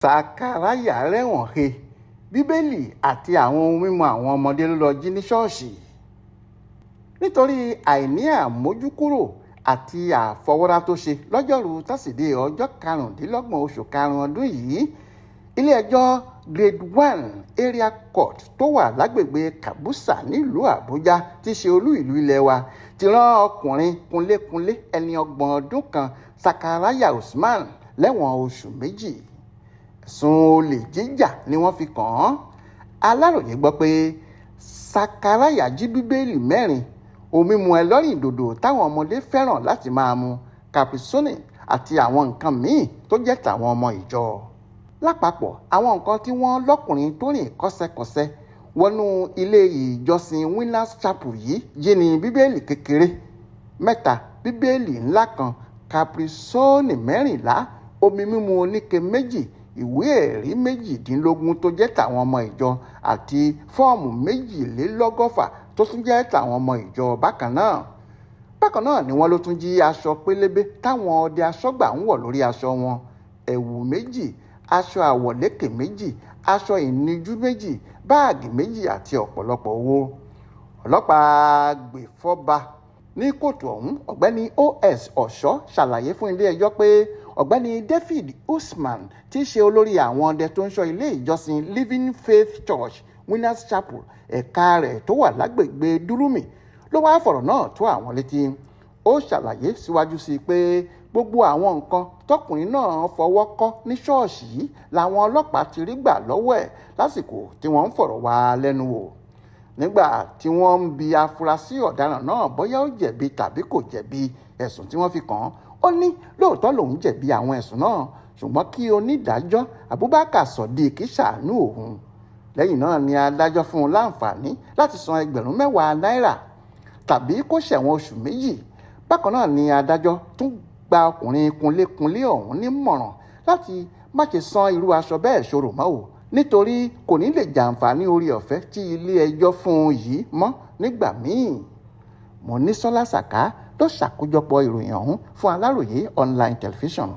Zakaraya rẹ̀wọ̀n he Bibeli àti àwọn ohun mímu àwọn ọmọdé ló lọ jí ní ṣọ́ọ̀ṣì nítorí àìní àmójúkúrò àti àfọwọ́rá tó ṣe lọ́jọ́rú tọ́sídẹ̀ẹ́ ọjọ́ 25 oṣù karùn-ún ọdún yìí ilé-ẹjọ́ grade 1 area court tó wà lágbègbè Kabusa nílùú Àbújá tí ṣe olú ìlú ilẹ̀ wa ti rán ọkùnrin kunlékunlé ẹni 30 ọdún kan Zakaraya Usman lẹ́wọ̀n oṣù 2. Ẹ̀sùn olè jíjà ni wọ́n fi kàn án. Aláròyé gbọ́ pé Zakaraya jí Bibeli 4, ohun mímu ẹlẹ́rìndòdò táwọn ọmọdé fẹ́ràn láti máa mu, caprisone àti àwọn nǹkan míì tó jẹ́ tàwọn ọmọ ìjọ. Lápapọ̀ àwọn nǹkan tí wọ́n lọ́kùnrin tó rìn kọ́sẹ̀kọ́sẹ̀ wọnú ilé ìjọsìn Winners Chapel yìí jí ní Bibeli kékeré 3, Bibeli ńlá kan, caprisone 14, omi mímu oníke 2, ìwé ẹ̀rí 18 tó jẹ́ tàwọn ọmọ ìjọ àti fọ́ọ̀mù 162 tó tún jẹ́ tàwọn ọmọ ìjọ bákan náà ni wọ́n ló tún jí aṣọ pélébé táwọn ọdẹ aṣọ́gbà ń wọ̀ lórí aṣọ wọn, ẹ̀wù 2, aṣọ àwọ̀lékè 2, aṣọ ìníjú 2, báàgì 2 àti ọ̀pọ̀lọpọ̀ owó. Ọlọ́pàá agbèfọ́ba ní kóòtù ọ̀hún ọ̀gbẹ́ni OS Ọ̀ṣọ́ ṣàlàyé fún ilé-ẹjọ́ pé ọ̀gbẹ́ni David Usman tí í ṣe olórí àwọn ọdẹ tó ń ṣọ́ ilé ìjọsìn Living Faith Church Winners Chapel ẹ̀ka rẹ̀ tó wà lágbègbè Durumi ló wá fọ̀rọ̀ náà tó àwọn létí. Ó ṣàlàyé síwájú sí i pé gbogbo àwọn nǹkan tọkùnrin náà fọwọ́ kọ́ ní ṣọ́ọ̀ṣì yìí làwọn ọlọ́pàá ti rí gbà lọ́wọ́ ẹ̀ lásìkò tí wọ́n ń fọ̀rọ̀ wá lẹ́nu wò. Nígbà tí wọ́n ń bi afurasí ọ̀daràn náà bóyá ó jẹ̀bi tàbí kò jẹ̀bi ẹ̀sùn tí wọ́n fi kàn án, ó ní lóòótọ́ lòun jẹ̀bi àwọn ẹ̀sùn náà ṣùgbọ́n kí onídàájọ́ Abubakar Sodiq ṣàánú òun. Lẹ́yìn náà ni adájọ́ fún un láǹfààní láti san 10,000 náírà tàbí kó ṣẹ̀wọ̀n oṣù 2. Bákan náà ni adájọ́ tún gba ọkùnrin kunlékunlé ọ̀hún nímọ̀ràn láti má ṣe san irú aṣọ bẹ́ẹ̀ ṣòro mọ́ o nítorí kò ní lè jàǹfààní orí ọ̀fẹ́ tí ilé ẹjọ́ fún un yìí mọ́ nígbà míì. Monísọ́lá Sàká ló ṣàkójọpọ̀ ìròyìn ọ̀hún fún Aláròyé online television.